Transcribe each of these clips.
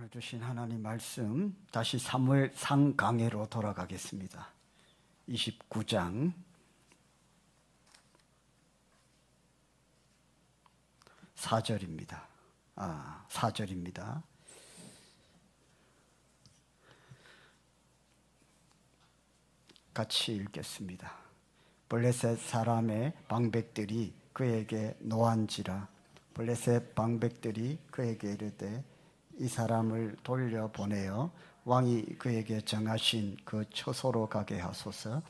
오늘 주신 하나님 말씀 다시 사무엘상 강해로 돌아가겠습니다. 29장 4절입니다. 4절입니다. 같이 읽겠습니다. 블레셋 사람의 방백들이 그에게 노한지라. 블레셋 방백들이 그에게 이르되 이 사람을 돌려보내어 왕이 그에게 정하신 그 처소로 가게 하소서.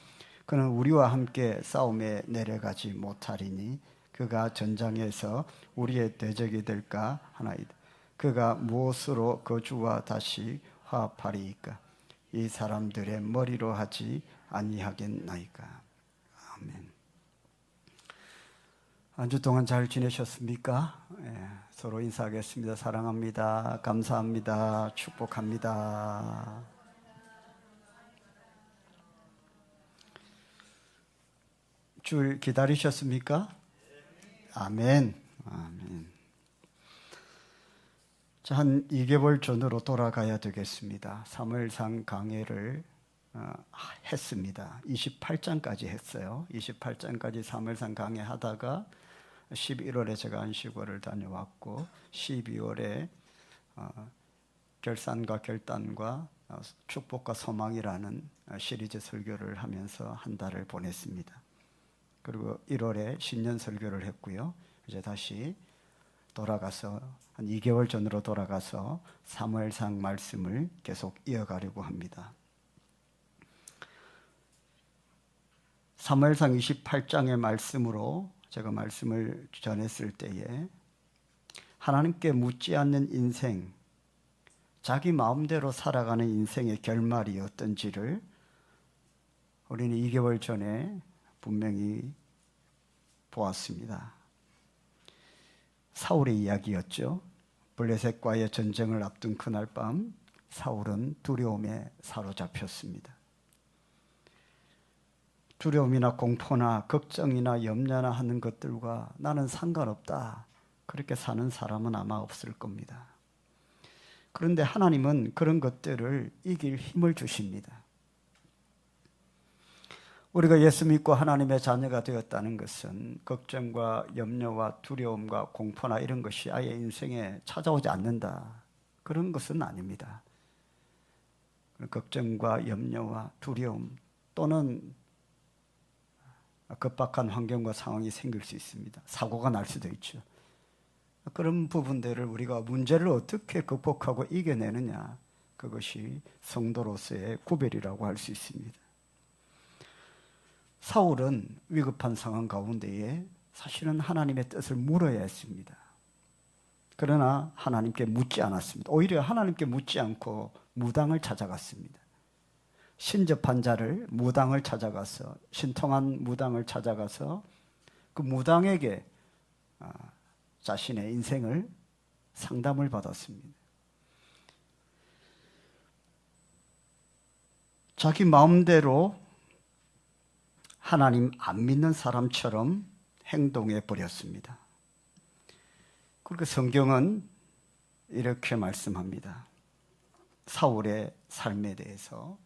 그는 우리와 함께 싸움에 내려가지 못하리니 그가 전장에서 우리의 대적이 될까 하나이다. 그가 무엇으로 그 주와 다시 화합하리이까? 이 사람들의 머리로 하지 아니하겠나이까. 아멘. 한 주 동안 잘 지내셨습니까? 서로 인사하겠습니다. 사랑합니다. 감사합니다. 축복합니다. 주일 기다리셨습니까? 아멘. 아멘. 자, 한 2개월 전으로 돌아가야 되겠습니다. 사무엘상 강해를 했습니다. 28장까지 했어요. 28장까지 사무엘상 강해 하다가 11월에 제가 안식월을 다녀왔고 12월에 결산과 결단과 축복과 소망이라는 시리즈 설교를 하면서 한 달을 보냈습니다. 그리고 1월에 신년 설교를 했고요. 이제 다시 돌아가서 한 2개월 전으로 돌아가서 사무엘상 말씀을 계속 이어가려고 합니다. 사무엘상 28장의 말씀으로 제가 말씀을 전했을 때에 하나님께 묻지 않는 인생, 자기 마음대로 살아가는 인생의 결말이 어떤지를 우리는 2개월 전에 분명히 보았습니다. 사울의 이야기였죠. 블레셋과의 전쟁을 앞둔 그날 밤 사울은 두려움에 사로잡혔습니다. 두려움이나 공포나 걱정이나 염려나 하는 것들과 나는 상관없다, 그렇게 사는 사람은 아마 없을 겁니다. 그런데 하나님은 그런 것들을 이길 힘을 주십니다. 우리가 예수 믿고 하나님의 자녀가 되었다는 것은 걱정과 염려와 두려움과 공포나 이런 것이 아예 인생에 찾아오지 않는다, 그런 것은 아닙니다. 걱정과 염려와 두려움 또는 급박한 환경과 상황이 생길 수 있습니다. 사고가 날 수도 있죠. 그런 부분들을 우리가 문제를 어떻게 극복하고 이겨내느냐, 그것이 성도로서의 구별이라고 할 수 있습니다. 사울은 위급한 상황 가운데에 사실은 하나님의 뜻을 물어야 했습니다. 그러나 하나님께 묻지 않았습니다. 오히려 하나님께 묻지 않고 무당을 찾아갔습니다. 신접한 자를, 무당을 찾아가서, 신통한 무당을 찾아가서 그 무당에게 자신의 인생을 상담을 받았습니다. 자기 마음대로 하나님 안 믿는 사람처럼 행동해 버렸습니다. 그리고 성경은 이렇게 말씀합니다. 사울의 삶에 대해서.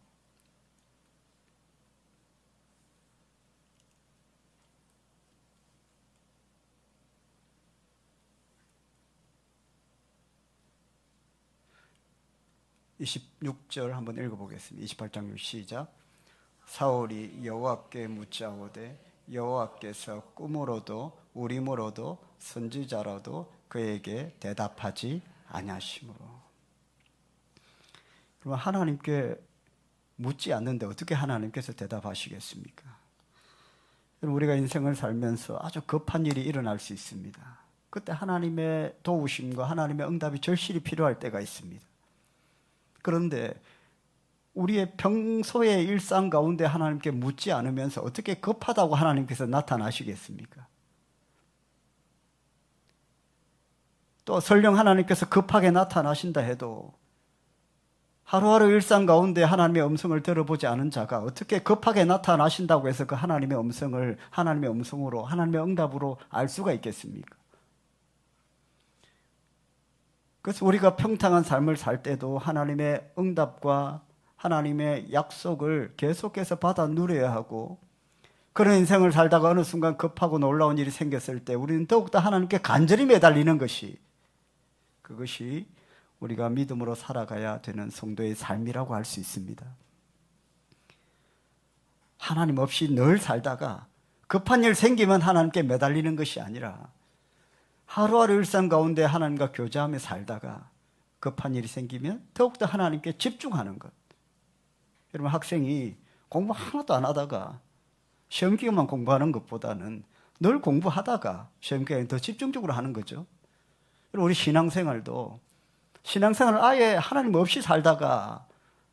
26절 한번 읽어보겠습니다. 28장 시작. 사울이 여호와께 묻자오되 여호와께서 꿈으로도 우림으로도 선지자로도 그에게 대답하지 아니하시므로. 그럼 하나님께 묻지 않는데 어떻게 하나님께서 대답하시겠습니까? 우리가 인생을 살면서 아주 급한 일이 일어날 수 있습니다. 그때 하나님의 도우심과 하나님의 응답이 절실히 필요할 때가 있습니다. 그런데 우리의 평소의 일상 가운데 하나님께 묻지 않으면서 어떻게 급하다고 하나님께서 나타나시겠습니까? 또 설령 하나님께서 급하게 나타나신다 해도 하루하루 일상 가운데 하나님의 음성을 들어보지 않은 자가 어떻게 급하게 나타나신다고 해서 그 하나님의 음성을 하나님의 음성으로, 하나님의 응답으로 알 수가 있겠습니까? 그래서 우리가 평탄한 삶을 살 때도 하나님의 응답과 하나님의 약속을 계속해서 받아 누려야 하고, 그런 인생을 살다가 어느 순간 급하고 놀라운 일이 생겼을 때 우리는 더욱더 하나님께 간절히 매달리는 것이, 그것이 우리가 믿음으로 살아가야 되는 성도의 삶이라고 할 수 있습니다. 하나님 없이 늘 살다가 급한 일 생기면 하나님께 매달리는 것이 아니라 하루하루 일상 가운데 하나님과 교제하며 살다가 급한 일이 생기면 더욱더 하나님께 집중하는 것. 여러분, 학생이 공부 하나도 안 하다가 시험 기간만 공부하는 것보다는 늘 공부하다가 시험 기간에 더 집중적으로 하는 거죠. 그리고 우리 신앙생활도, 신앙생활을 아예 하나님 없이 살다가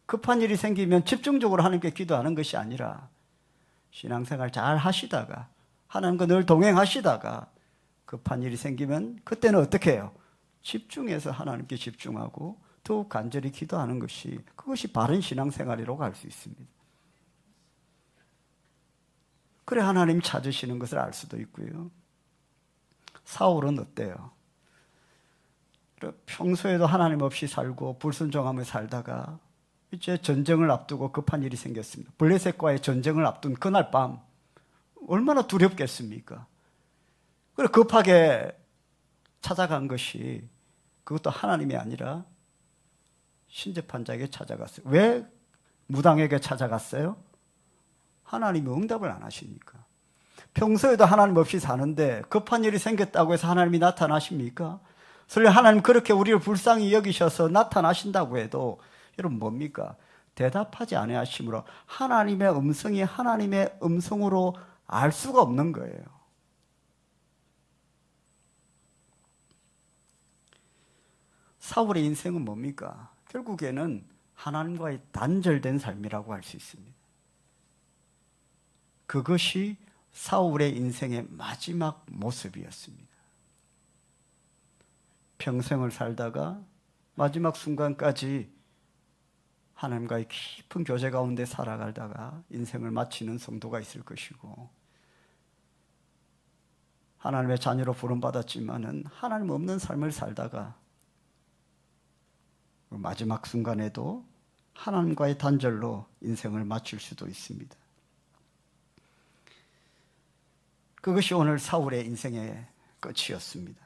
급한 일이 생기면 집중적으로 하나님께 기도하는 것이 아니라 신앙생활 잘 하시다가 하나님과 늘 동행하시다가 급한 일이 생기면 그때는 어떻게 해요? 집중해서 하나님께 집중하고 더욱 간절히 기도하는 것이, 그것이 바른 신앙생활이라고 할 수 있습니다. 그래 하나님 찾으시는 것을 알 수도 있고요. 사울은 어때요? 평소에도 하나님 없이 살고 불순종하며 살다가 이제 전쟁을 앞두고 급한 일이 생겼습니다. 블레셋과의 전쟁을 앞둔 그날 밤 얼마나 두렵겠습니까? 그래 급하게 찾아간 것이, 그것도 하나님이 아니라 신재판자에게 찾아갔어요. 왜 무당에게 찾아갔어요? 하나님이 응답을 안 하시니까. 평소에도 하나님 없이 사는데 급한 일이 생겼다고 해서 하나님이 나타나십니까? 설령 하나님 그렇게 우리를 불쌍히 여기셔서 나타나신다고 해도 여러분 뭡니까? 대답하지 아니하심으로 하나님의 음성이 하나님의 음성으로 알 수가 없는 거예요. 사울의 인생은 뭡니까? 결국에는 하나님과의 단절된 삶이라고 할 수 있습니다. 그것이 사울의 인생의 마지막 모습이었습니다. 평생을 살다가 마지막 순간까지 하나님과의 깊은 교제 가운데 살아가다가 인생을 마치는 성도가 있을 것이고, 하나님의 자녀로 부름받았지만은 하나님 없는 삶을 살다가 마지막 순간에도 하나님과의 단절로 인생을 마칠 수도 있습니다. 그것이 오늘 사울의 인생의 끝이었습니다.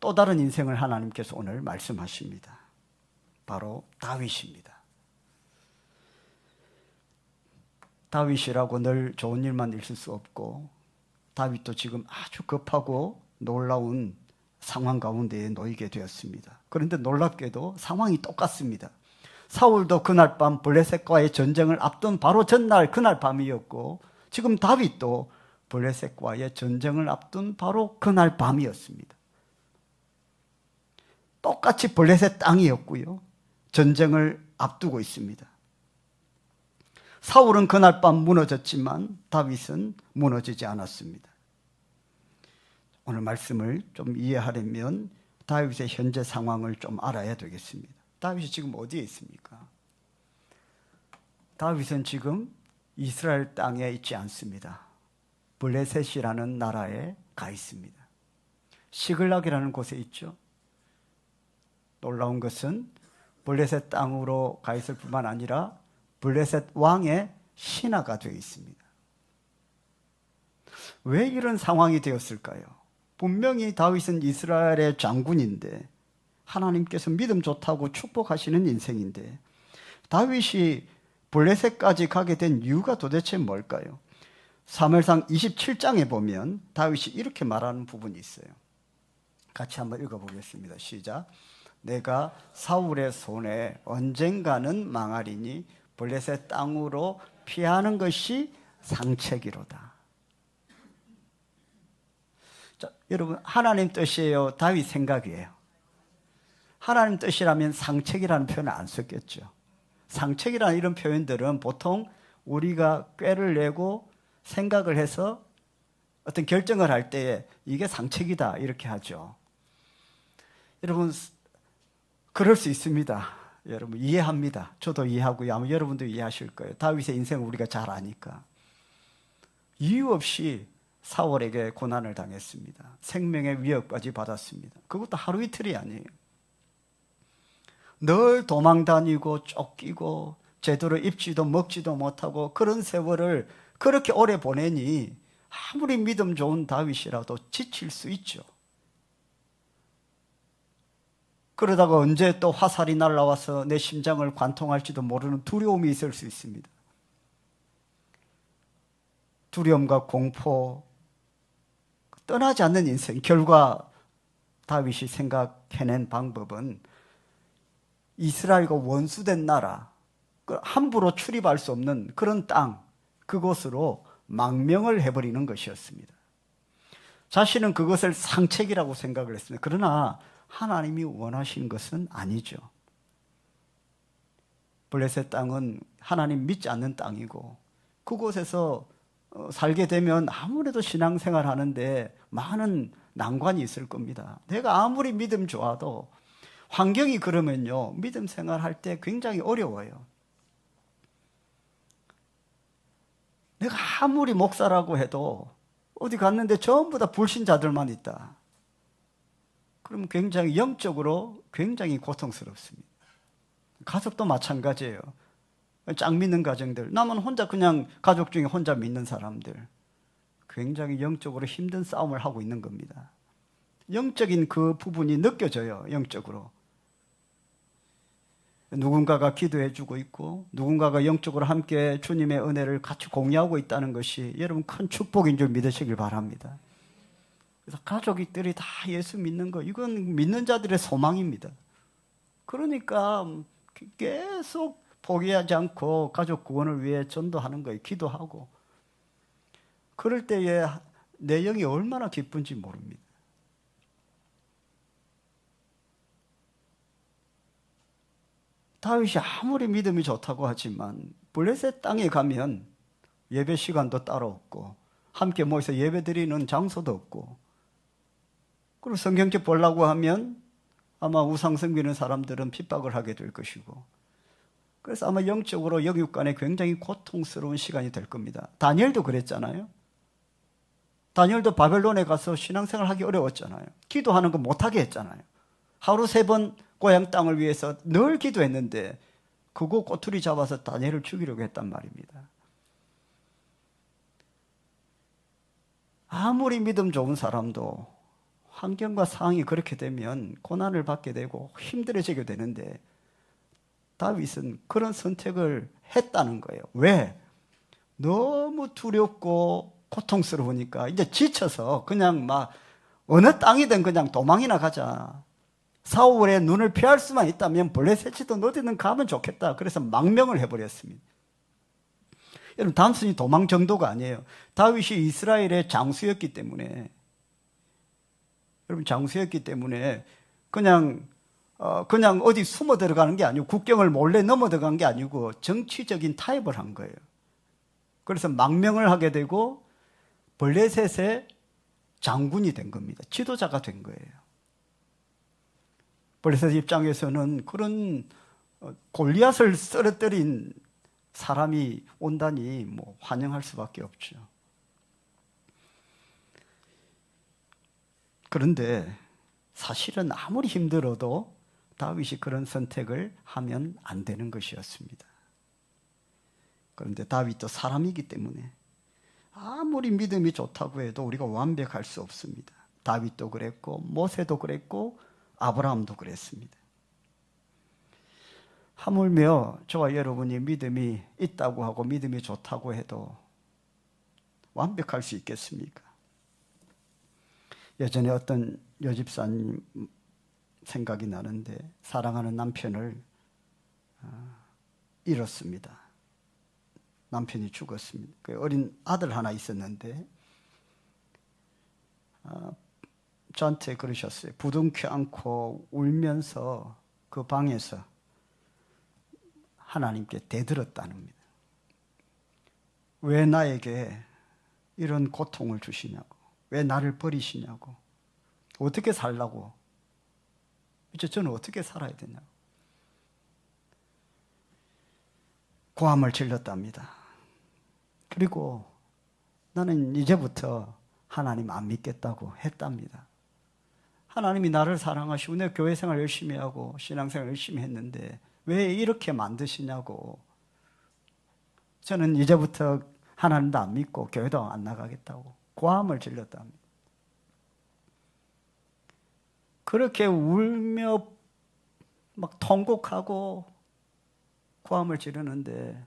또 다른 인생을 하나님께서 오늘 말씀하십니다. 바로 다윗입니다. 다윗이라고 늘 좋은 일만 있을 수 없고, 다윗도 지금 아주 급하고 놀라운 상황 가운데에 놓이게 되었습니다. 그런데 놀랍게도 상황이 똑같습니다. 사울도 그날 밤 블레셋과의 전쟁을 앞둔 바로 전날 그날 밤이었고, 지금 다윗도 블레셋과의 전쟁을 앞둔 바로 그날 밤이었습니다. 똑같이 블레셋 땅이었고요, 전쟁을 앞두고 있습니다. 사울은 그날 밤 무너졌지만 다윗은 무너지지 않았습니다. 오늘 말씀을 좀 이해하려면 다윗의 현재 상황을 좀 알아야 되겠습니다. 다윗이 지금 어디에 있습니까? 다윗은 지금 이스라엘 땅에 있지 않습니다. 블레셋이라는 나라에 가 있습니다. 시글락이라는 곳에 있죠. 놀라운 것은 블레셋 땅으로 가 있을 뿐만 아니라 블레셋 왕의 신하가 되어 있습니다. 왜 이런 상황이 되었을까요? 분명히 다윗은 이스라엘의 장군인데, 하나님께서 믿음 좋다고 축복하시는 인생인데, 다윗이 블레셋까지 가게 된 이유가 도대체 뭘까요? 사무엘상 27장에 보면 다윗이 이렇게 말하는 부분이 있어요. 같이 한번 읽어보겠습니다. 시작. 내가 사울의 손에 언젠가는 망하리니 블레셋 땅으로 피하는 것이 상책이로다. 자, 여러분, 하나님 뜻이에요? 다윗 생각이에요? 하나님 뜻이라면 상책이라는 표현을 안 썼겠죠. 상책이라는 이런 표현들은 보통 우리가 꾀를 내고 생각을 해서 어떤 결정을 할 때에 이게 상책이다 이렇게 하죠. 여러분, 그럴 수 있습니다. 여러분 이해합니다. 저도 이해하고요. 아마 여러분도 이해하실 거예요. 다윗의 인생을 우리가 잘 아니까. 이유 없이 사울에게 고난을 당했습니다. 생명의 위협까지 받았습니다. 그것도 하루 이틀이 아니에요. 늘 도망 다니고 쫓기고 제대로 입지도 먹지도 못하고 그런 세월을 그렇게 오래 보내니 아무리 믿음 좋은 다윗이라도 지칠 수 있죠. 그러다가 언제 또 화살이 날아와서 내 심장을 관통할지도 모르는 두려움이 있을 수 있습니다. 두려움과 공포, 떠나지 않는 인생. 결과 다윗이 생각해낸 방법은 이스라엘과 원수된 나라, 함부로 출입할 수 없는 그런 땅, 그곳으로 망명을 해버리는 것이었습니다. 자신은 그것을 상책이라고 생각을 했습니다. 그러나 하나님이 원하신 것은 아니죠. 블레셋 땅은 하나님 믿지 않는 땅이고 그곳에서 살게 되면 아무래도 신앙생활 하는데 많은 난관이 있을 겁니다. 내가 아무리 믿음 좋아도 환경이 그러면요, 믿음 생활할 때 굉장히 어려워요. 내가 아무리 목사라고 해도 어디 갔는데 전부 다 불신자들만 있다. 그럼 굉장히 영적으로 굉장히 고통스럽습니다. 가족도 마찬가지예요. 짱 믿는 가정들, 남은 혼자 그냥 가족 중에 혼자 믿는 사람들, 굉장히 영적으로 힘든 싸움을 하고 있는 겁니다. 영적인 그 부분이 느껴져요. 영적으로 누군가가 기도해 주고 있고 누군가가 영적으로 함께 주님의 은혜를 같이 공유하고 있다는 것이 여러분 큰 축복인 줄 믿으시길 바랍니다. 그래서 가족들이 다 예수 믿는 거, 이건 믿는 자들의 소망입니다. 그러니까 계속 포기하지 않고 가족 구원을 위해 전도하는 거예요. 기도하고. 그럴 때에 내 영이 얼마나 기쁜지 모릅니다. 다윗이 아무리 믿음이 좋다고 하지만 블레셋 땅에 가면 예배 시간도 따로 없고 함께 모여서 예배 드리는 장소도 없고, 그리고 성경책 보려고 하면 아마 우상 섬기는 사람들은 핍박을 하게 될 것이고, 그래서 아마 영적으로 영육간에 굉장히 고통스러운 시간이 될 겁니다. 다니엘도 그랬잖아요. 다니엘도 바벨론에 가서 신앙생활 하기 어려웠잖아요. 기도하는 거 못하게 했잖아요. 하루 3번 고향 땅을 위해서 늘 기도했는데 그거 꼬투리 잡아서 다니엘을 죽이려고 했단 말입니다. 아무리 믿음 좋은 사람도 환경과 상황이 그렇게 되면 고난을 받게 되고 힘들어지게 되는데 다윗은 그런 선택을 했다는 거예요. 왜? 너무 두렵고 고통스러우니까 이제 지쳐서 그냥 막 어느 땅이든 그냥 도망이나 가자. 사울의 눈을 피할 수만 있다면 블레셋이든 어디든 가면 좋겠다. 그래서 망명을 해버렸습니다. 여러분, 단순히 도망 정도가 아니에요. 다윗이 이스라엘의 장수였기 때문에, 여러분, 장수였기 때문에 그냥 어디 숨어 들어가는 게 아니고 국경을 몰래 넘어 들어간 게 아니고 정치적인 타협을 한 거예요. 그래서 망명을 하게 되고 블레셋의 장군이 된 겁니다. 지도자가 된 거예요. 블레셋 입장에서는 그런 골리앗을 쓰러뜨린 사람이 온다니 뭐 환영할 수밖에 없죠. 그런데 사실은 아무리 힘들어도 다윗이 그런 선택을 하면 안 되는 것이었습니다. 그런데 다윗도 사람이기 때문에 아무리 믿음이 좋다고 해도 우리가 완벽할 수 없습니다. 다윗도 그랬고 모세도 그랬고 아브라함도 그랬습니다. 하물며 저와 여러분이 믿음이 있다고 하고 믿음이 좋다고 해도 완벽할 수 있겠습니까? 예전에 어떤 여집사님 생각이 나는데 사랑하는 남편을 잃었습니다. 남편이 죽었습니다. 그 어린 아들 하나 있었는데 저한테 그러셨어요. 부둥켜 안고 울면서 그 방에서 하나님께 대들었다는니다. 왜 나에게 이런 고통을 주시냐고, 왜 나를 버리시냐고, 어떻게 살라고, 이제 저는 어떻게 살아야 되냐고 고함을 질렀답니다. 그리고 나는 이제부터 하나님 안 믿겠다고 했답니다. 하나님이 나를 사랑하시고 내 교회 생활 열심히 하고 신앙생활 열심히 했는데 왜 이렇게 만드시냐고. 저는 이제부터 하나님도 안 믿고 교회도 안 나가겠다고 고함을 질렀답니다. 그렇게 울며 막 통곡하고 고함을 지르는데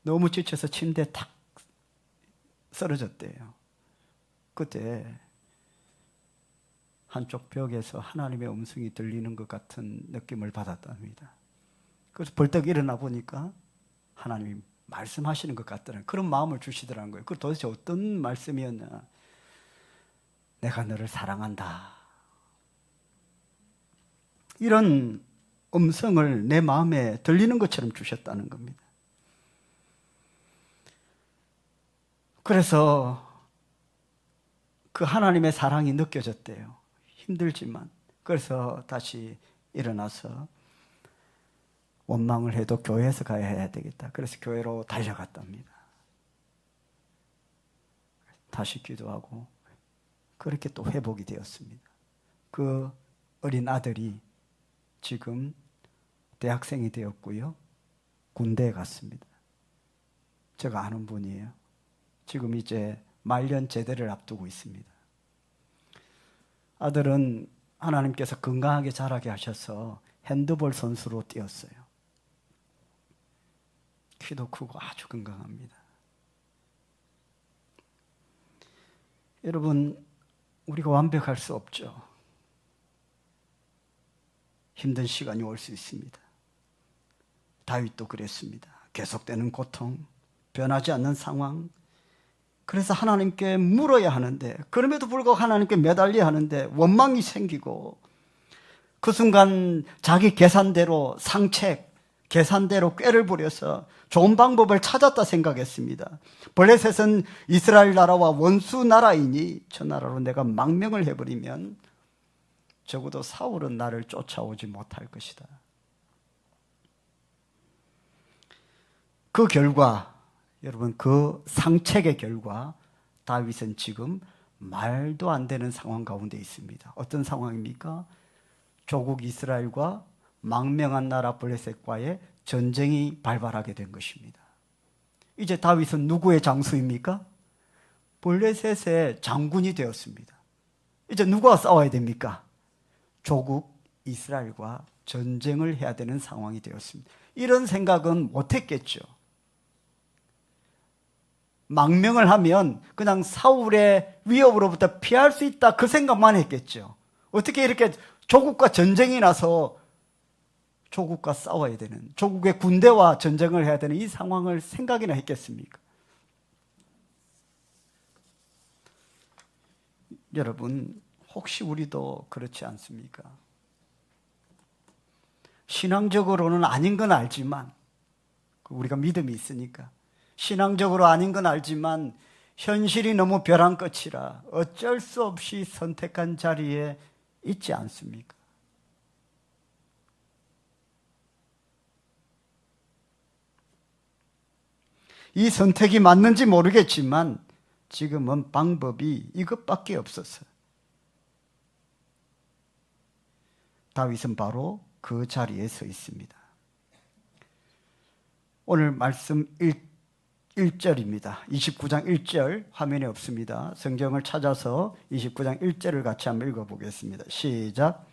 너무 지쳐서 침대에 탁 쓰러졌대요. 그때 한쪽 벽에서 하나님의 음성이 들리는 것 같은 느낌을 받았답니다. 그래서 벌떡 일어나 보니까 하나님이 말씀하시는 것 같더라고요. 그런 마음을 주시더라는 거예요. 그 도대체 어떤 말씀이었냐. 내가 너를 사랑한다. 이런 음성을 내 마음에 들리는 것처럼 주셨다는 겁니다. 그래서 그 하나님의 사랑이 느껴졌대요. 힘들지만. 그래서 다시 일어나서 원망을 해도 교회에서 가야 해야 되겠다. 그래서 교회로 달려갔답니다. 다시 기도하고 그렇게 또 회복이 되었습니다. 그 어린 아들이 지금 대학생이 되었고요. 군대에 갔습니다. 제가 아는 분이에요. 지금 이제 말년 제대를 앞두고 있습니다. 아들은 하나님께서 건강하게 자라게 하셔서 핸드볼 선수로 뛰었어요. 키도 크고 아주 건강합니다. 여러분, 우리가 완벽할 수 없죠. 힘든 시간이 올 수 있습니다. 다윗도 그랬습니다. 계속되는 고통, 변하지 않는 상황. 그래서 하나님께 물어야 하는데, 그럼에도 불구하고 하나님께 매달려야 하는데 원망이 생기고, 그 순간 자기 계산대로 상책, 계산대로 꾀를 부려서 좋은 방법을 찾았다 생각했습니다. 블레셋은 이스라엘 나라와 원수 나라이니 저 나라로 내가 망명을 해버리면 적어도 사울은 나를 쫓아오지 못할 것이다. 그 결과, 여러분, 그 상책의 결과 다윗은 지금 말도 안 되는 상황 가운데 있습니다. 어떤 상황입니까? 조국 이스라엘과 망명한 나라 블레셋과의 전쟁이 발발하게 된 것입니다. 이제 다윗은 누구의 장수입니까? 블레셋의 장군이 되었습니다. 이제 누구와 싸워야 됩니까? 조국 이스라엘과 전쟁을 해야 되는 상황이 되었습니다. 이런 생각은 못했겠죠. 망명을 하면 그냥 사울의 위협으로부터 피할 수 있다, 그 생각만 했겠죠. 어떻게 이렇게 조국과 전쟁이 나서 조국과 싸워야 되는, 조국의 군대와 전쟁을 해야 되는 이 상황을 생각이나 했겠습니까? 여러분, 혹시 우리도 그렇지 않습니까? 신앙적으로는 아닌 건 알지만, 우리가 믿음이 있으니까 신앙적으로 아닌 건 알지만 현실이 너무 벼랑 끝이라 어쩔 수 없이 선택한 자리에 있지 않습니까? 이 선택이 맞는지 모르겠지만 지금은 방법이 이것밖에 없었어요. 다윗은 바로 그 자리에 서 있습니다. 오늘 말씀 1절입니다. 29장 1절 화면에 없습니다. 성경을 찾아서 29장 1절을 같이 한번 읽어보겠습니다. 시작.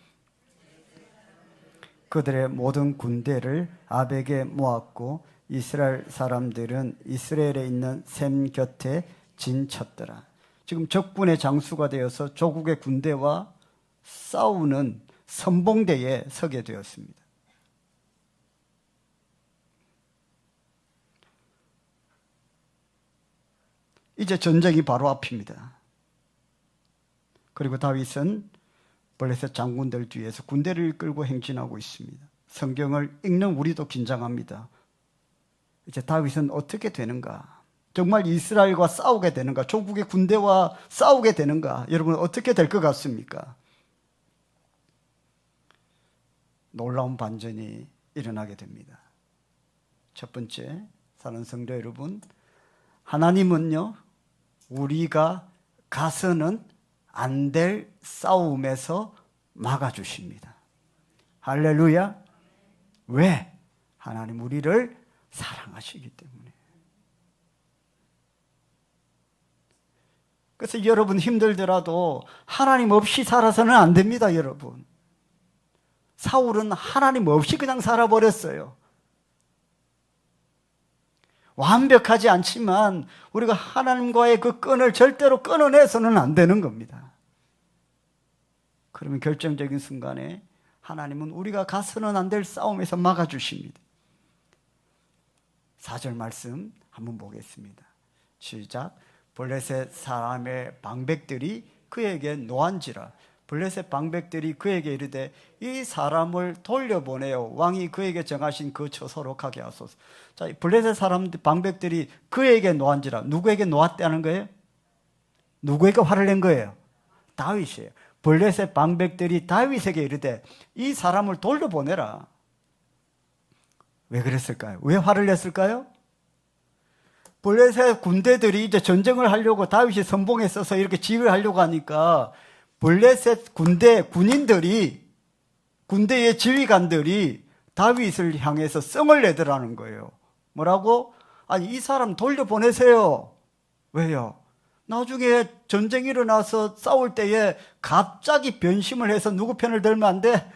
그들의 모든 군대를 아벡에 모았고 이스라엘 사람들은 이스라엘에 있는 셈 곁에 진쳤더라. 지금 적군의 장수가 되어서 조국의 군대와 싸우는 선봉대에 서게 되었습니다. 이제 전쟁이 바로 앞입니다. 그리고 다윗은 블레셋 장군들 뒤에서 군대를 이끌고 행진하고 있습니다. 성경을 읽는 우리도 긴장합니다. 이제 다윗은 어떻게 되는가? 정말 이스라엘과 싸우게 되는가? 조국의 군대와 싸우게 되는가? 여러분, 어떻게 될 것 같습니까? 놀라운 반전이 일어나게 됩니다. 첫 번째, 사랑하는 성도 여러분, 하나님은요, 우리가 가서는 안 될 싸움에서 막아주십니다. 할렐루야. 왜? 하나님 우리를 사랑하시기 때문에. 그래서 여러분 힘들더라도 하나님 없이 살아서는 안 됩니다, 여러분. 사울은 하나님 없이 그냥 살아버렸어요. 완벽하지 않지만 우리가 하나님과의 그 끈을 절대로 끊어내서는 안 되는 겁니다. 그러면 결정적인 순간에 하나님은 우리가 가서는 안 될 싸움에서 막아주십니다. 4절 말씀 한번 보겠습니다. 시작. 블레셋 사람의 방백들이 그에게 노한지라. 블레셋 방백들이 그에게 이르되 이 사람을 돌려보내어 왕이 그에게 정하신 그 처소로 가게 하소서. 자, 블레셋 사람 방백들이 그에게 노한지라. 누구에게 노았다는 거예요? 누구에게 화를 낸 거예요? 다윗이에요. 블레셋 방백들이 다윗에게 이르되 이 사람을 돌려보내라. 왜 그랬을까요? 왜 화를 냈을까요? 블레셋 군대들이 이제 전쟁을 하려고 다윗이 선봉에 서서 이렇게 지휘를 하려고 하니까 블레셋 군인들이, 군대의 지휘관들이 다윗을 향해서 성을 내더라는 거예요. 뭐라고? 아니, 이 사람 돌려보내세요. 왜요? 나중에 전쟁이 일어나서 싸울 때에 갑자기 변심을 해서 누구 편을 들면 안 돼?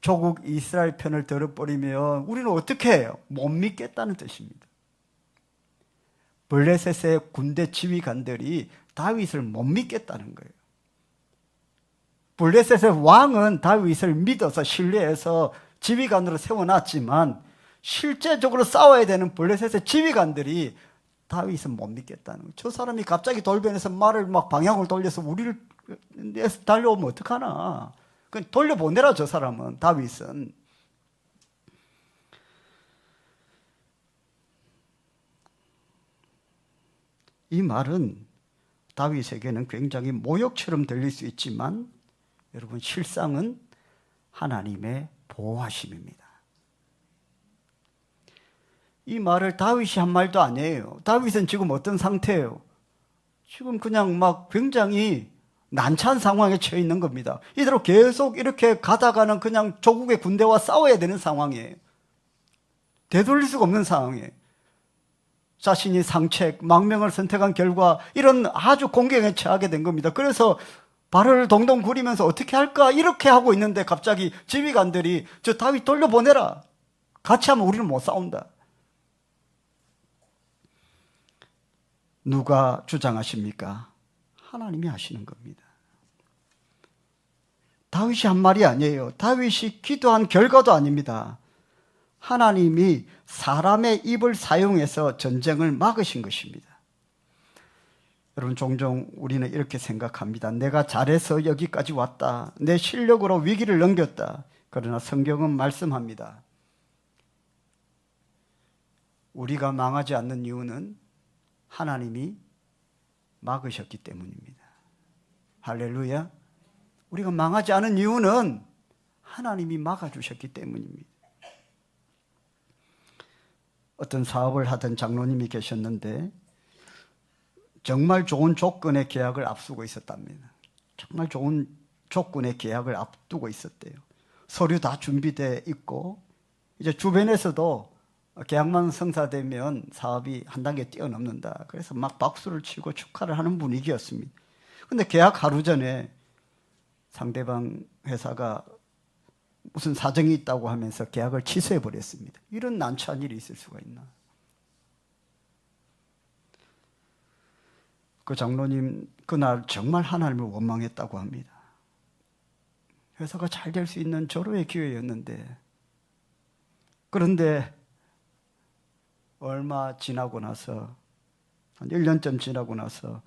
조국 이스라엘 편을 들어버리면 우리는 어떻게 해요? 못 믿겠다는 뜻입니다. 블레셋의 군대 지휘관들이 다윗을 못 믿겠다는 거예요. 블레셋의 왕은 다윗을 믿어서 신뢰해서 지휘관으로 세워놨지만 실제적으로 싸워야 되는 블레셋의 지휘관들이 다윗은 못 믿겠다는 거예요. 저 사람이 갑자기 돌변해서 말을 막 방향을 돌려서 우리를 달려오면 어떡하나. 그냥 돌려보내라, 저 사람은, 다윗은. 이 말은 다윗에게는 굉장히 모욕처럼 들릴 수 있지만 여러분, 실상은 하나님의 보호하심입니다. 이 말을 다윗이 한 말도 아니에요. 다윗은 지금 어떤 상태예요? 지금 그냥 막 굉장히 난처한 상황에 처해 있는 겁니다. 이대로 계속 이렇게 가다가는 그냥 조국의 군대와 싸워야 되는 상황이에요. 되돌릴 수가 없는 상황이에요. 자신이 상책, 망명을 선택한 결과 이런 아주 공경에 처하게 된 겁니다. 그래서 발을 동동 구리면서 어떻게 할까 이렇게 하고 있는데 갑자기 지휘관들이 저 다윗 돌려보내라. 같이 하면 우리는 못 싸운다. 누가 주장하십니까? 하나님이 하시는 겁니다. 다윗이 한 말이 아니에요. 다윗이 기도한 결과도 아닙니다. 하나님이 사람의 입을 사용해서 전쟁을 막으신 것입니다. 여러분, 종종 우리는 이렇게 생각합니다. 내가 잘해서 여기까지 왔다. 내 실력으로 위기를 넘겼다. 그러나 성경은 말씀합니다. 우리가 망하지 않는 이유는 하나님이 막으셨기 때문입니다. 할렐루야. 우리가 망하지 않은 이유는 하나님이 막아주셨기 때문입니다. 어떤 사업을 하던 장로님이 계셨는데 정말 좋은 조건의 계약을 앞두고 있었답니다. 정말 좋은 조건의 계약을 앞두고 있었대요. 서류 다 준비돼 있고 이제 주변에서도 계약만 성사되면 사업이 한 단계 뛰어넘는다. 그래서 막 박수를 치고 축하를 하는 분위기였습니다. 근데 계약 하루 전에 상대방 회사가 무슨 사정이 있다고 하면서 계약을 취소해 버렸습니다. 이런 난처한 일이 있을 수가 있나? 그 장로님 그날 정말 하나님을 원망했다고 합니다. 회사가 잘 될 수 있는 절호의 기회였는데, 그런데 얼마 지나고 나서 한 1년쯤 지나고 나서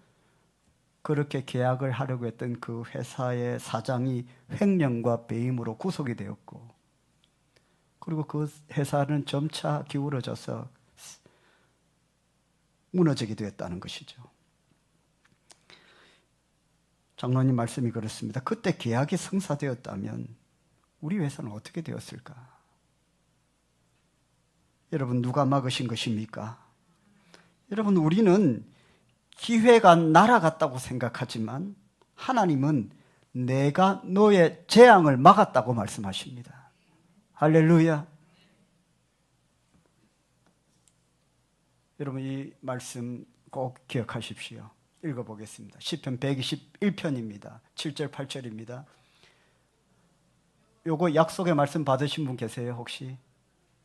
그렇게 계약을 하려고 했던 그 회사의 사장이 횡령과 배임으로 구속이 되었고, 그리고 그 회사는 점차 기울어져서 무너지게 되었다는 것이죠. 장로님 말씀이 그렇습니다. 그때 계약이 성사되었다면 우리 회사는 어떻게 되었을까? 여러분, 누가 막으신 것입니까? 여러분, 우리는 기회가 날아갔다고 생각하지만 하나님은 내가 너의 재앙을 막았다고 말씀하십니다. 할렐루야. 여러분 이 말씀 꼭 기억하십시오. 읽어보겠습니다. 시편 121편입니다. 7절 8절입니다. 요거 약속의 말씀 받으신 분 계세요? 혹시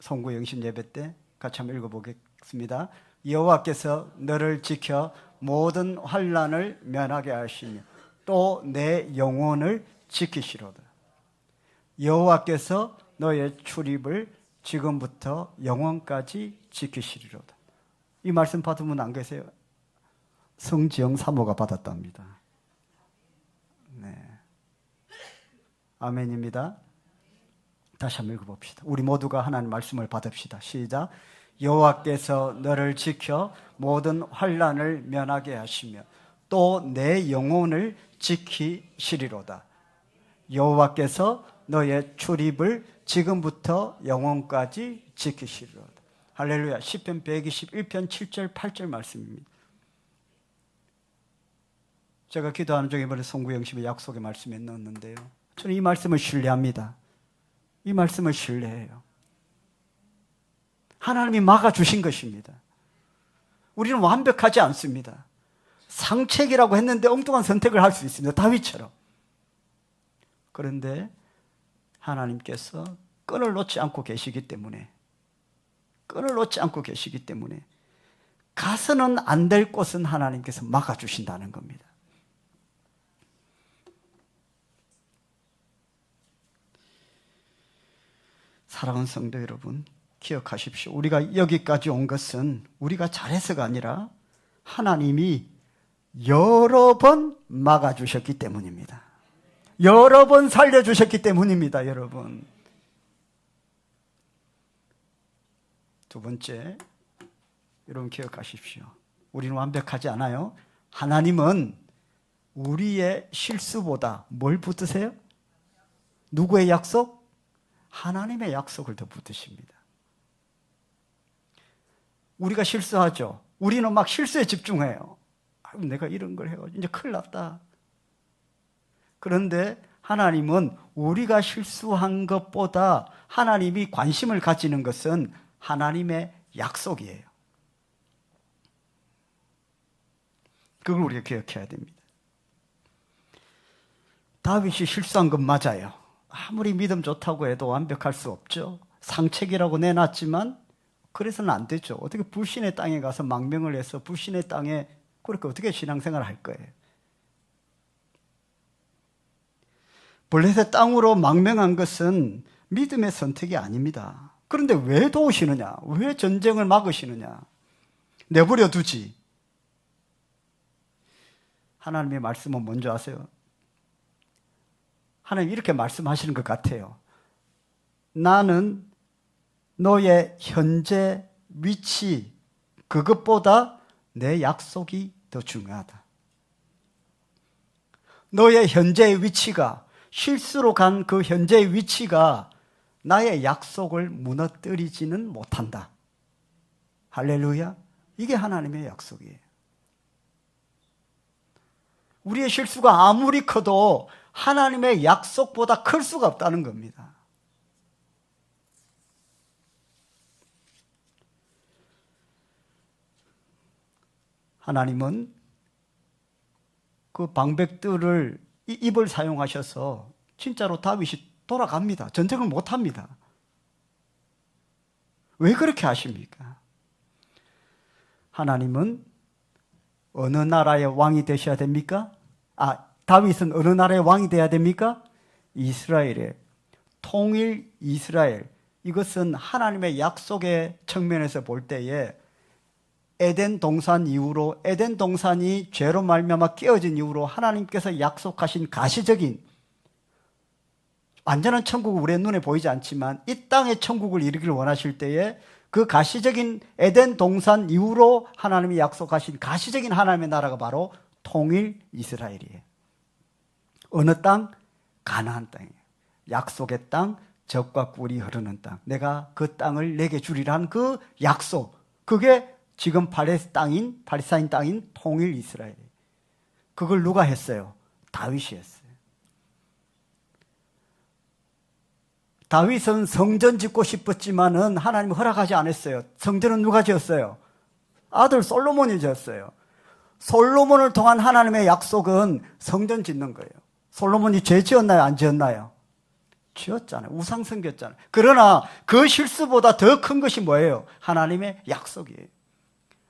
성구 영신 예배 때 같이 한번 읽어보겠습니다. 여호와께서 너를 지켜 모든 환난을 면하게 하시며 또 내 영혼을 지키시로다. 여호와께서 너의 출입을 지금부터 영원까지 지키시리로다. 이 말씀 받은 분 안 계세요? 성지영 사모가 받았답니다. 네. 아멘입니다. 다시 한번 읽어봅시다. 우리 모두가 하나님 말씀을 받읍시다. 시작. 여호와께서 너를 지켜 모든 환난을 면하게 하시며 또 내 영혼을 지키시리로다. 여호와께서 너의 출입을 지금부터 영원까지 지키시리로다. 할렐루야. 시편 121편 7절 8절 말씀입니다. 제가 기도하는 중에 이번에 송구영심의 약속의 말씀에 넣었는데요, 저는 이 말씀을 신뢰합니다. 이 말씀을 신뢰해요. 하나님이 막아주신 것입니다. 우리는 완벽하지 않습니다. 상책이라고 했는데 엉뚱한 선택을 할 수 있습니다. 다윗처럼. 그런데 하나님께서 끈을 놓지 않고 계시기 때문에 가서는 안 될 곳은 하나님께서 막아주신다는 겁니다. 사랑하는 성도 여러분, 기억하십시오. 우리가 여기까지 온 것은 우리가 잘해서가 아니라 하나님이 여러 번 막아주셨기 때문입니다. 여러 번 살려주셨기 때문입니다, 여러분. 두 번째, 여러분 기억하십시오. 우리는 완벽하지 않아요. 하나님은 우리의 실수보다 뭘 붙드세요? 누구의 약속? 하나님의 약속을 더 붙드십니다. 우리가 실수하죠. 우리는 막 실수에 집중해요. 내가 이런 걸 해가지고 이제 큰일 났다. 그런데 하나님은 우리가 실수한 것보다 하나님이 관심을 가지는 것은 하나님의 약속이에요. 그걸 우리가 기억해야 됩니다. 다윗이 실수한 건 맞아요. 아무리 믿음 좋다고 해도 완벽할 수 없죠. 상책이라고 내놨지만 그래서는 안 되죠. 어떻게 불신의 땅에 가서 망명을 해서 불신의 땅에 그렇게 어떻게 신앙생활을 할 거예요? 블레셋 땅으로 망명한 것은 믿음의 선택이 아닙니다. 그런데 왜 도우시느냐? 왜 전쟁을 막으시느냐? 내버려 두지. 하나님의 말씀은 뭔지 아세요? 하나님 이렇게 말씀하시는 것 같아요. 나는 너의 현재 위치, 그것보다 내 약속이 더 중요하다. 너의 현재의 위치가, 실수로 간 그 현재의 위치가 나의 약속을 무너뜨리지는 못한다. 할렐루야. 이게 하나님의 약속이에요. 우리의 실수가 아무리 커도 하나님의 약속보다 클 수가 없다는 겁니다. 하나님은 그 방백들을 입을 사용하셔서 진짜로 다윗이 돌아갑니다. 전쟁을 못합니다. 왜 그렇게 하십니까? 하나님은 어느 나라의 왕이 되셔야 됩니까? 다윗은 어느 나라의 왕이 되어야 됩니까? 이스라엘의 통일 이스라엘. 이것은 하나님의 약속의 측면에서 볼 때에 에덴 동산 이후로, 에덴 동산이 죄로 말미암아 깨어진 이후로 하나님께서 약속하신 가시적인 완전한 천국은 우리의 눈에 보이지 않지만 이 땅의 천국을 이루기를 원하실 때에 그 가시적인 에덴 동산 이후로 하나님이 약속하신 가시적인 하나님의 나라가 바로 통일 이스라엘이에요. 어느 땅? 가나안 땅이에요. 약속의 땅, 젖과 꿀이 흐르는 땅. 내가 그 땅을 내게 주리라는 그 약속. 그게 지금 팔레스타인 땅인 통일 이스라엘. 그걸 누가 했어요? 다윗이 했어요. 다윗은 성전 짓고 싶었지만은 하나님 허락하지 않았어요. 성전은 누가 지었어요? 아들 솔로몬이 지었어요. 솔로몬을 통한 하나님의 약속은 성전 짓는 거예요. 솔로몬이 죄 지었나요? 안 지었나요? 지었잖아요. 우상 섬겼잖아요. 그러나 그 실수보다 더 큰 것이 뭐예요? 하나님의 약속이에요.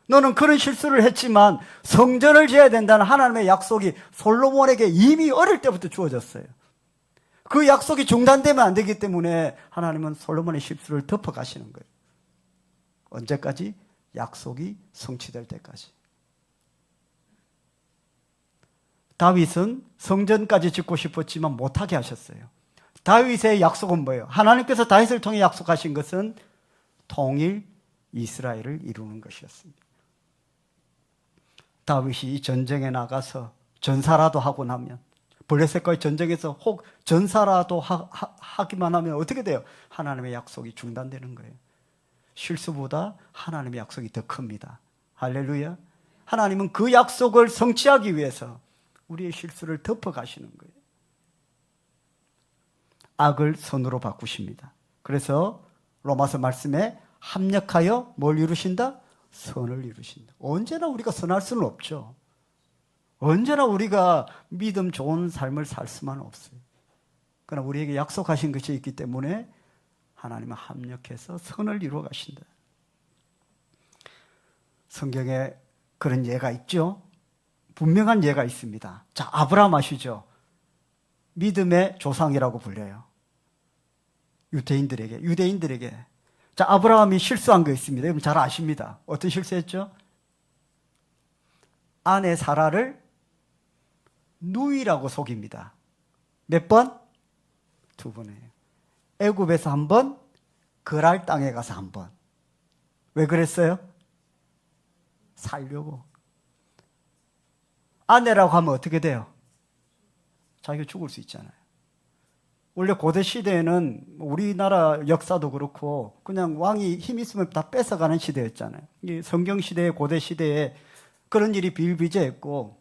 너는 그런 실수를 했지만 성전을 지어야 된다는 하나님의 약속이 솔로몬에게 이미 어릴 때부터 주어졌어요. 그 약속이 중단되면 안 되기 때문에 하나님은 솔로몬의 실수를 덮어가시는 거예요. 언제까지? 약속이 성취될 때까지. 다윗은 성전까지 짓고 싶었지만 못하게 하셨어요. 다윗의 약속은 뭐예요? 하나님께서 다윗을 통해 약속하신 것은 통일 이스라엘을 이루는 것이었습니다. 다윗이 전쟁에 나가서 전사라도 하고 나면, 블레셋과의 전쟁에서 혹 전사라도 하기만 하면 어떻게 돼요? 하나님의 약속이 중단되는 거예요. 실수보다 하나님의 약속이 더 큽니다. 할렐루야. 하나님은 그 약속을 성취하기 위해서 우리의 실수를 덮어가시는 거예요. 악을 선으로 바꾸십니다. 그래서 로마서 말씀에 합력하여 뭘 이루신다? 선을 이루신다. 언제나 우리가 선할 수는 없죠. 언제나 우리가 믿음 좋은 삶을 살 수만 없어요. 그러나 우리에게 약속하신 것이 있기 때문에 하나님은 합력해서 선을 이루어 가신다. 성경에 그런 예가 있죠. 분명한 예가 있습니다. 자, 아브라함 아시죠? 믿음의 조상이라고 불려요. 유대인들에게. 자, 아브라함이 실수한 거 있습니다. 여러분 잘 아십니다. 어떤 실수했죠? 아내 사라를 누이라고 속입니다. 몇 번? 2번이에요. 애굽에서 한 번, 그랄 땅에 가서 한 번. 왜 그랬어요? 살려고. 아내라고 하면 어떻게 돼요? 자기가 죽을 수 있잖아요. 원래 고대 시대에는 우리나라 역사도 그렇고 그냥 왕이 힘 있으면 다 뺏어가는 시대였잖아요. 성경 시대에, 고대 시대에 그런 일이 비일비재했고,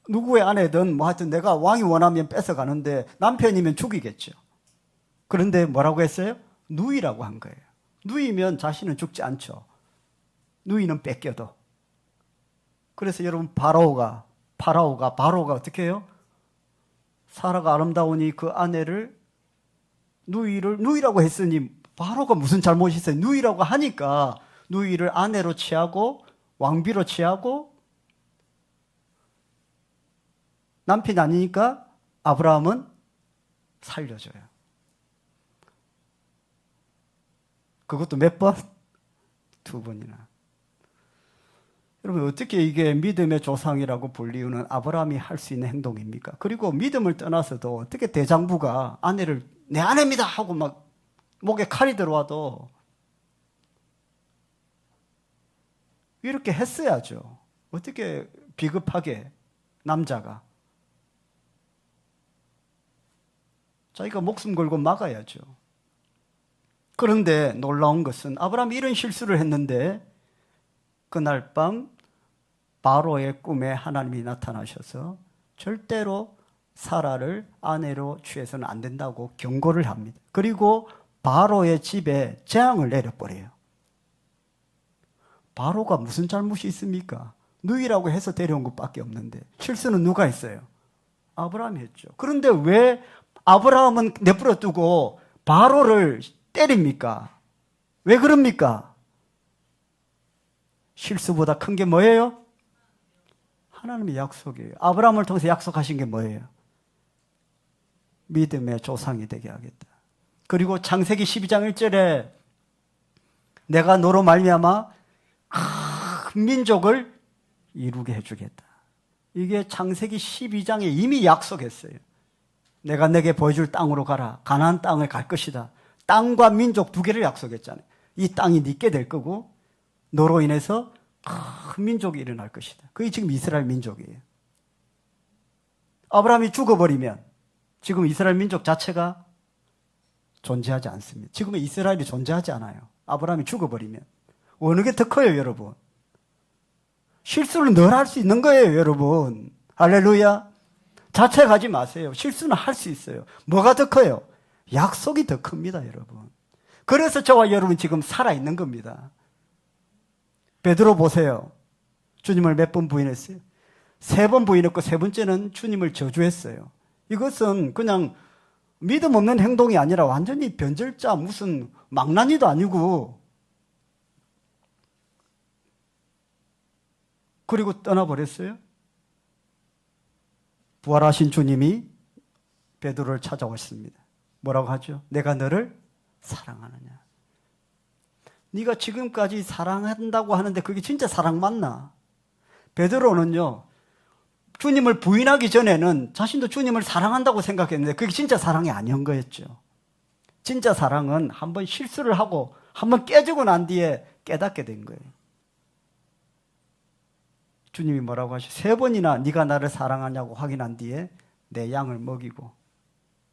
누구의 아내든 뭐 하여튼 내가 왕이 원하면 뺏어가는데 남편이면 죽이겠죠. 그런데 뭐라고 했어요? 누이라고 한 거예요. 누이면 자신은 죽지 않죠. 누이는 뺏겨도. 그래서 여러분 바로가 어떻게 해요? 사라가 아름다우니 그 아내를 누이라고 했으니 바로가 무슨 잘못이 있어요? 누이라고 하니까 누이를 아내로 취하고 왕비로 취하고, 남편이 아니니까 아브라함은 살려줘요. 그것도 몇 번? 2번이나. 여러분 어떻게 이게 믿음의 조상이라고 불리우는 아브라함이 할 수 있는 행동입니까? 그리고 믿음을 떠나서도 어떻게 대장부가 아내를 내 아내입니다 하고 막 목에 칼이 들어와도 이렇게 했어야죠. 어떻게 비겁하게 남자가 자기가 목숨 걸고 막아야죠. 그런데 놀라운 것은 아브라함이 이런 실수를 했는데 그날 밤 바로의 꿈에 하나님이 나타나셔서 절대로 사라를 아내로 취해서는 안 된다고 경고를 합니다. 그리고 바로의 집에 재앙을 내려버려요. 바로가 무슨 잘못이 있습니까? 누이라고 해서 데려온 것밖에 없는데 실수는 누가 했어요? 아브라함이 했죠. 그런데 왜 아브라함은 내버려 두고 바로를 때립니까? 왜 그럽니까? 실수보다 큰 게 뭐예요? 하나님의 약속이에요. 아브라함을 통해서 약속하신 게 뭐예요? 믿음의 조상이 되게 하겠다. 그리고 창세기 12장 1절에 내가 너로 말미암아 큰 민족을 이루게 해주겠다. 이게 창세기 12장에 이미 약속했어요. 내가 내게 보여줄 땅으로 가라. 가나안 땅을 갈 것이다. 땅과 민족 2개를 약속했잖아요. 이 땅이 네게 될 거고 너로 인해서 큰 민족이 일어날 것이다. 그게 지금 이스라엘 민족이에요. 아브라함이 죽어버리면 지금 이스라엘 민족 자체가 존재하지 않습니다. 지금은 이스라엘이 존재하지 않아요. 아브라함이 죽어버리면. 어느 게 더 커요, 여러분? 실수를 늘 할 수 있는 거예요, 여러분. 할렐루야. 자책하지 마세요. 실수는 할 수 있어요. 뭐가 더 커요? 약속이 더 큽니다, 여러분. 그래서 저와 여러분 지금 살아있는 겁니다. 베드로 보세요. 주님을 몇 번 부인했어요? 3번 부인했고 3번째는 주님을 저주했어요. 이것은 그냥 믿음 없는 행동이 아니라 완전히 변절자, 무슨 망나니도 아니고, 그리고 떠나버렸어요. 부활하신 주님이 베드로를 찾아왔습니다. 뭐라고 하죠? 내가 너를 사랑하느냐? 네가 지금까지 사랑한다고 하는데 그게 진짜 사랑 맞나? 베드로는요, 주님을 부인하기 전에는 자신도 주님을 사랑한다고 생각했는데 그게 진짜 사랑이 아니었던 거였죠. 진짜 사랑은 한번 실수를 하고 한번 깨지고 난 뒤에 깨닫게 된 거예요. 주님이 뭐라고 하시죠? 3번이나 네가 나를 사랑하냐고 확인한 뒤에 내 양을 먹이고,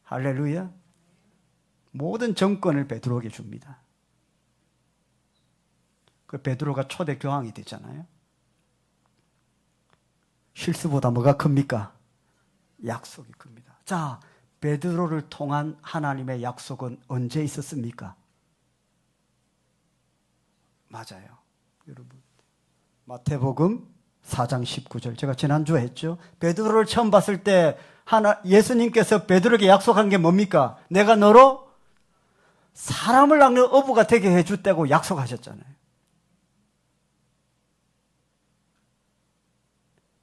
할렐루야. 모든 정권을 베드로에게 줍니다. 그 베드로가 초대 교황이 되잖아요. 실수보다 뭐가 큽니까? 약속이 큽니다. 자, 베드로를 통한 하나님의 약속은 언제 있었습니까? 맞아요, 여러분. 마태복음 4장 19절. 제가 지난주에 했죠. 베드로를 처음 봤을 때 예수님께서 베드로에게 약속한 게 뭡니까? 내가 너로 사람을 낚는 어부가 되게 해줬다고 약속하셨잖아요.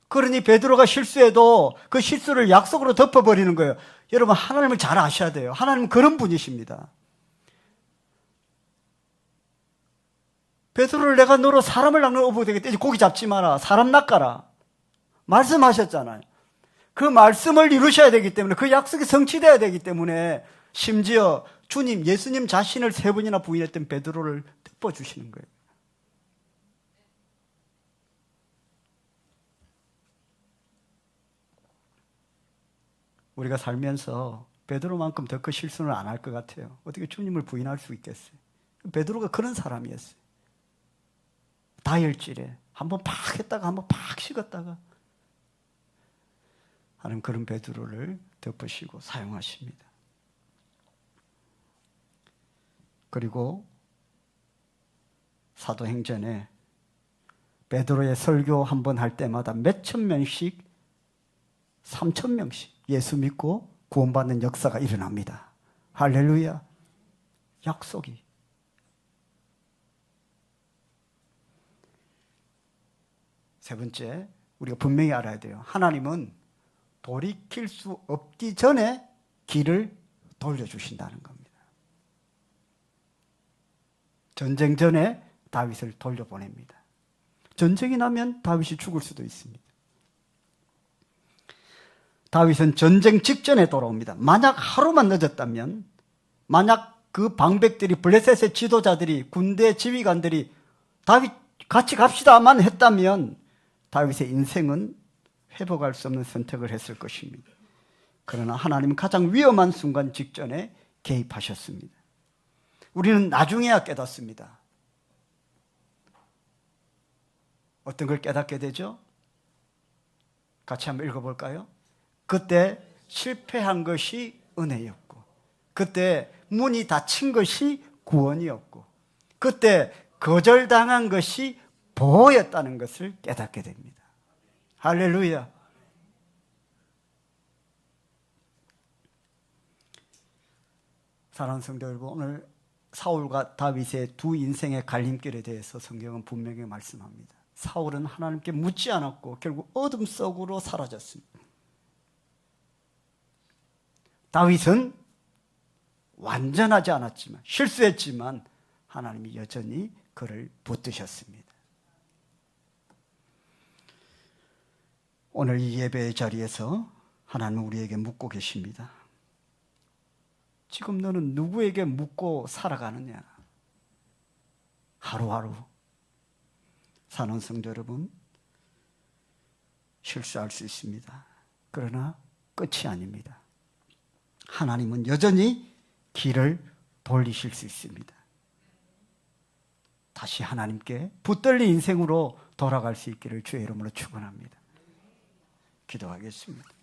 그러니 베드로가 실수해도 그 실수를 약속으로 덮어버리는 거예요. 여러분, 하나님을 잘 아셔야 돼요. 하나님은 그런 분이십니다. 베드로를 내가 너로 사람을 낚는 어부가 되겠다. 이제 고기 잡지 마라. 사람 낚아라. 말씀하셨잖아요. 그 말씀을 이루셔야 되기 때문에, 그 약속이 성취돼야 되기 때문에, 심지어 주님, 예수님 자신을 3번이나 부인했던 베드로를 덮어주시는 거예요. 우리가 살면서 베드로만큼 더 큰 실수는 안 할 것 같아요. 어떻게 주님을 부인할 수 있겠어요? 베드로가 그런 사람이었어요. 다혈질에 한번 팍 했다가 한번 팍 식었다가 하는 그런 베드로를 덮으시고 사용하십니다. 그리고 사도행전에 베드로의 설교 한 번 할 때마다 몇천 명씩, 3천 명씩 예수 믿고 구원받는 역사가 일어납니다. 할렐루야. 약속이. 세 번째, 우리가 분명히 알아야 돼요. 하나님은 돌이킬 수 없기 전에 길을 돌려주신다는 겁니다. 전쟁 전에 다윗을 돌려보냅니다. 전쟁이 나면 다윗이 죽을 수도 있습니다. 다윗은 전쟁 직전에 돌아옵니다. 만약 하루만 늦었다면, 만약 그 방백들이, 블레셋의 지도자들이, 군대 지휘관들이 다윗 같이 갑시다만 했다면 다윗의 인생은 회복할 수 없는 선택을 했을 것입니다. 그러나 하나님은 가장 위험한 순간 직전에 개입하셨습니다. 우리는 나중에야 깨닫습니다. 어떤 걸 깨닫게 되죠? 같이 한번 읽어볼까요? 그때 실패한 것이 은혜였고, 그때 문이 닫힌 것이 구원이었고, 그때 거절당한 것이 보호였다는 것을 깨닫게 됩니다. 할렐루야. 사랑하는 성도 여러분, 오늘 사울과 다윗의 두 인생의 갈림길에 대해서 성경은 분명히 말씀합니다. 사울은 하나님께 묻지 않았고 결국 어둠 속으로 사라졌습니다. 다윗은 완전하지 않았지만, 실수했지만 하나님이 여전히 그를 붙드셨습니다. 오늘 이 예배의 자리에서 하나님은 우리에게 묻고 계십니다. 지금 너는 누구에게 묻고 살아가느냐? 하루하루 사는 성도 여러분, 실수할 수 있습니다. 그러나 끝이 아닙니다. 하나님은 여전히 길을 돌리실 수 있습니다. 다시 하나님께 붙들린 인생으로 돌아갈 수 있기를 주의 이름으로 축원합니다. 기도하겠습니다.